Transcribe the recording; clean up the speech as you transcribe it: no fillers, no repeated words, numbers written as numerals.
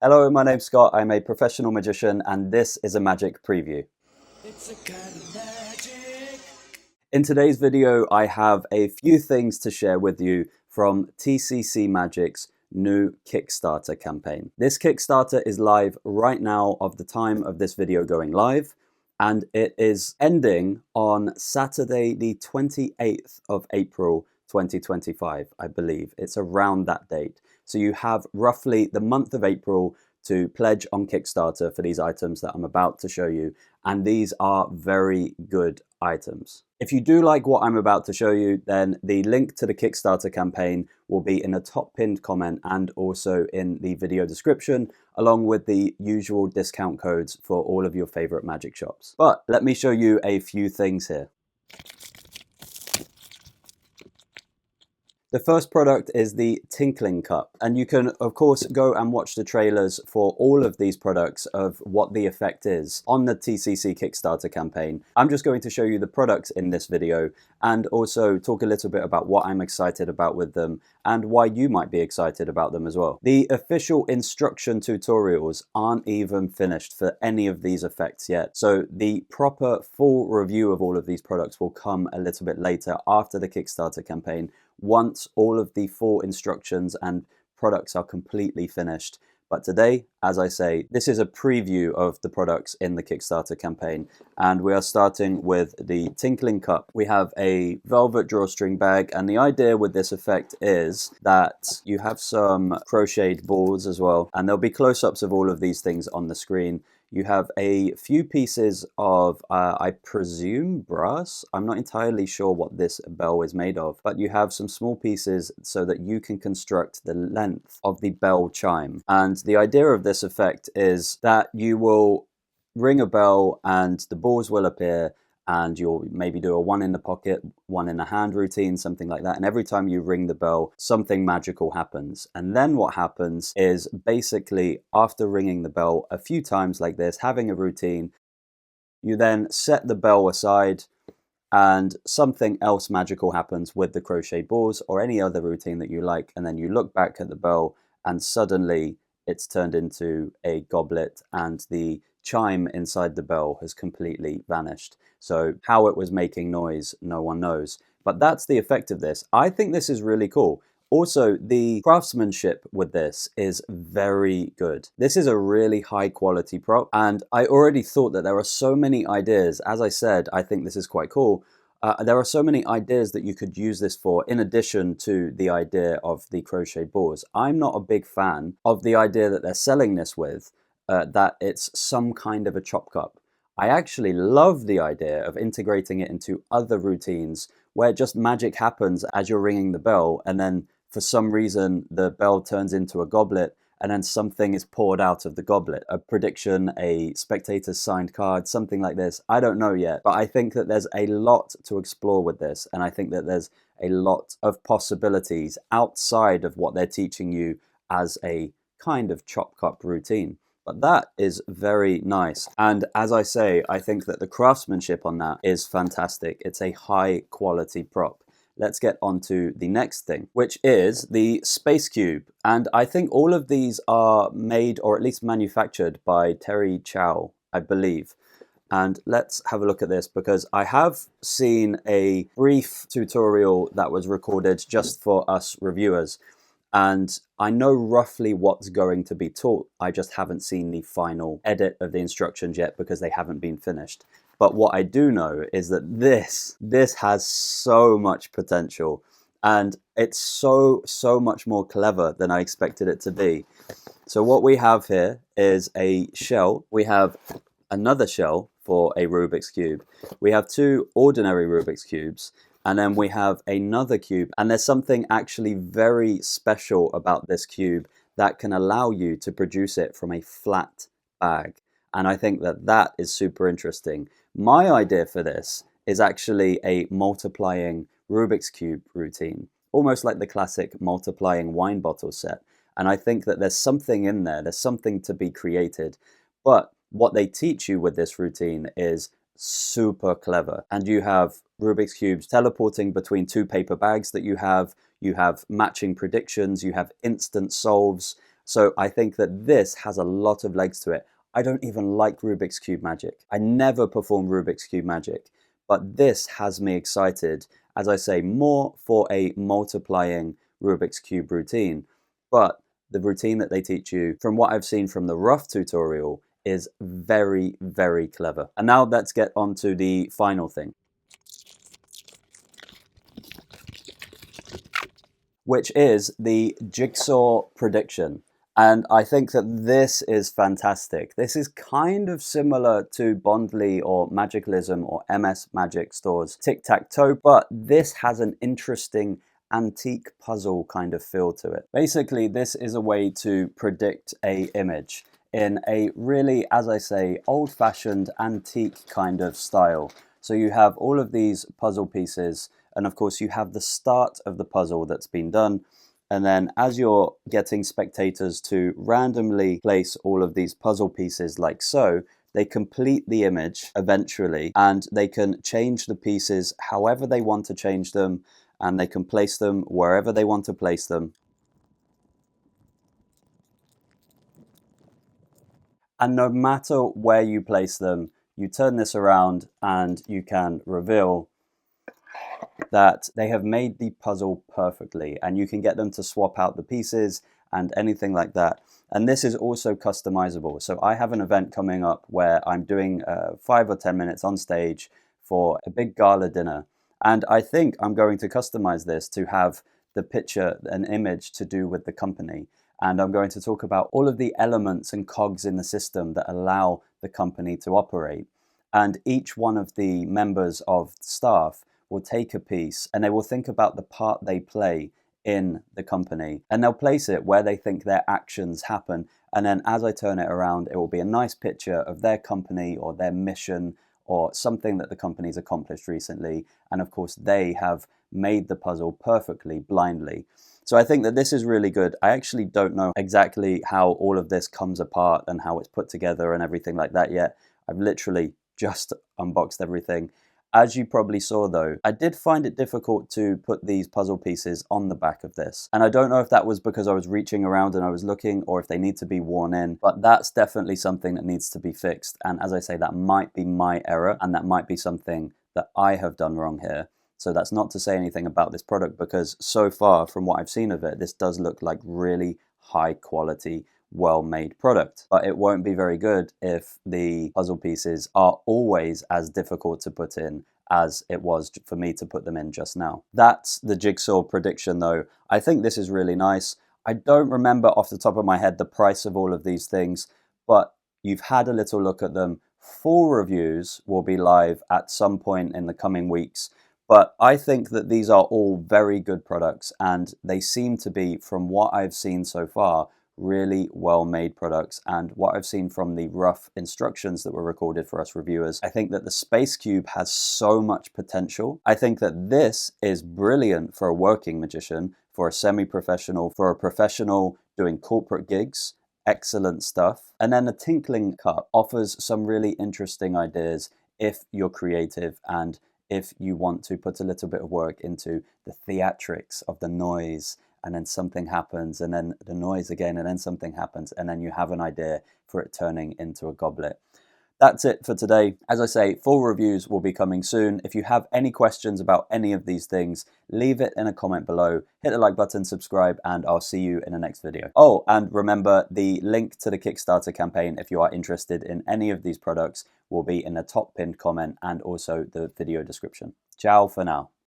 Hello, my name's Scott. I'm a professional magician, and this is a magic preview. It's a kind of magic. In today's video, I have a few things to share with you from TCC Magic's new Kickstarter campaign. This Kickstarter is live right now of the time of this video going live, and it is ending on Saturday, the 28th of April, 2025, I believe. It's around that date. So you have roughly the month of April to pledge on Kickstarter for these items that I'm about to show you, and these are very good items. If you do like what I'm about to show you, then the link to the Kickstarter campaign will be in the top pinned comment and also in the video description, along with the usual discount codes for all of your favorite magic shops. But let me show you a few things here. The first product is the Tinkling cup, and you can of course go and watch the trailers for all of these products of what the effect is on the TCC Kickstarter campaign. I'm just going to show you the products in this video and also talk a little bit about what I'm excited about with them and why you might be excited about them as well. The official instruction tutorials aren't even finished for any of these effects yet, so the proper full review of all of these products will come a little bit later after the Kickstarter campaign, once all of the full instructions and products are completely finished. But today, as I say, this is a preview of the products in the Kickstarter campaign, and we are starting with the Tinkling cup. We have a velvet drawstring bag, and the idea with this effect is that you have some crocheted balls as well, and there'll be close-ups of all of these things on the screen. You have a few pieces of, I presume, brass. I'm not entirely sure what this bell is made of, but you have some small pieces so that you can construct the length of the bell chime. And the idea of this effect is that you will ring a bell and the balls will appear, and you'll maybe do a one in the pocket, one in the hand routine, something like that. And every time you ring the bell, something magical happens. And then what happens is basically after ringing the bell a few times like this, having a routine, you then set the bell aside and something else magical happens with the crochet balls or any other routine that you like. And then you look back at the bell and suddenly it's turned into a goblet and the chime inside the bell has completely vanished. So how it was making noise, no one knows. But that's the effect of this. I think this is really cool. Also, the craftsmanship with this is very good. This is a really high quality prop, and I already thought that there are so many ideas. As I said, I think this is quite cool. There are so many ideas that you could use this for, in addition to the idea of the crochet balls. I'm not a big fan of the idea that they're selling this with, that it's some kind of a chop cup. I actually love the idea of integrating it into other routines where just magic happens as you're ringing the bell, and then for some reason the bell turns into a goblet and then something is poured out of the goblet. A prediction, a spectator's signed card, something like this. I don't know yet, but I think that there's a lot to explore with this, and I think that there's a lot of possibilities outside of what they're teaching you as a kind of chop cup routine. But that is very nice. And as I say, I think that the craftsmanship on that is fantastic. It's a high quality prop. Let's get on to the next thing, which is the Space Cube. And I think all of these are made or at least manufactured by Chou, I believe. And let's have a look at this, because I have seen a brief tutorial that was recorded just for us reviewers. And I know roughly what's going to be taught. I just haven't seen the final edit of the instructions yet because they haven't been finished. But what I do know is that this has so much potential, and it's so much more clever than I expected it to be. So what we have here is a shell. We have another shell for a Rubik's Cube. We have two ordinary Rubik's Cubes. And then we have another cube, and there's something actually very special about this cube that can allow you to produce it from a flat bag. And I think that that is super interesting. My idea for this is actually a multiplying Rubik's Cube routine, almost like the classic multiplying wine bottle set. And I think that there's something in there, there's something to be created. But what they teach you with this routine is super clever. And you have Rubik's Cubes teleporting between two paper bags that you have matching predictions, you have instant solves. So I think that this has a lot of legs to it. I don't even like Rubik's Cube magic. I never perform Rubik's Cube magic, but this has me excited, as I say, more for a multiplying Rubik's Cube routine. But the routine that they teach you, from what I've seen from the rough tutorial, is very, very clever. And now let's get on to the final thing, which is the Jigsaw prediction. And I think that this is fantastic. This is kind of similar to Bondly or Magicalism or MS Magic Store's Tic-Tac-Toe, but this has an interesting antique puzzle kind of feel to it. Basically, this is a way to predict a image in a really, as I say, old-fashioned antique kind of style. So you have all of these puzzle pieces, and of course you have the start of the puzzle that's been done. And then as you're getting spectators to randomly place all of these puzzle pieces like so, they complete the image eventually, and they can change the pieces however they want to change them, and they can place them wherever they want to place them. And no matter where you place them, you turn this around and you can reveal that they have made the puzzle perfectly, and you can get them to swap out the pieces and anything like that. And this is also customizable. So I have an event coming up where I'm doing 5 or 10 minutes on stage for a big gala dinner. And I think I'm going to customize this to have the picture, an image to do with the company. And I'm going to talk about all of the elements and cogs in the system that allow the company to operate. And each one of the members of staff will take a piece and they will think about the part they play in the company, and they'll place it where they think their actions happen. And then as I turn it around, it will be a nice picture of their company or their mission or something that the company's accomplished recently. And of course, they have made the puzzle perfectly blindly. So I think that this is really good. I actually don't know exactly how all of this comes apart and how it's put together and everything like that yet. I've literally just unboxed everything. As you probably saw though, I did find it difficult to put these puzzle pieces on the back of this. And I don't know if that was because I was reaching around and I was looking, or if they need to be worn in, but that's definitely something that needs to be fixed. And as I say, that might be my error, and that might be something that I have done wrong here. So that's not to say anything about this product, because so far from what I've seen of it, this does look like really high quality, well-made product. But it won't be very good if the puzzle pieces are always as difficult to put in as it was for me to put them in just now. That's the Jigsaw prediction though. I think this is really nice. I don't remember off the top of my head the price of all of these things, but you've had a little look at them. Full reviews will be live at some point in the coming weeks. But I think that these are all very good products, and they seem to be, from what I've seen so far, really well-made products. And what I've seen from the rough instructions that were recorded for us reviewers, I think that the Space Cube has so much potential. I think that this is brilliant for a working magician, for a semi-professional, for a professional doing corporate gigs. Excellent stuff. And then the Tinkling Cup offers some really interesting ideas if you're creative and if you want to put a little bit of work into the theatrics of the noise, and then something happens, and then the noise again, and then something happens, and then you have an idea for it turning into a goblet. That's it for today. As I say, full reviews will be coming soon. If you have any questions about any of these things, leave it in a comment below. Hit the like button, subscribe, and I'll see you in the next video. Oh, and remember, the link to the Kickstarter campaign, if you are interested in any of these products, will be in the top pinned comment and also the video description. Ciao for now.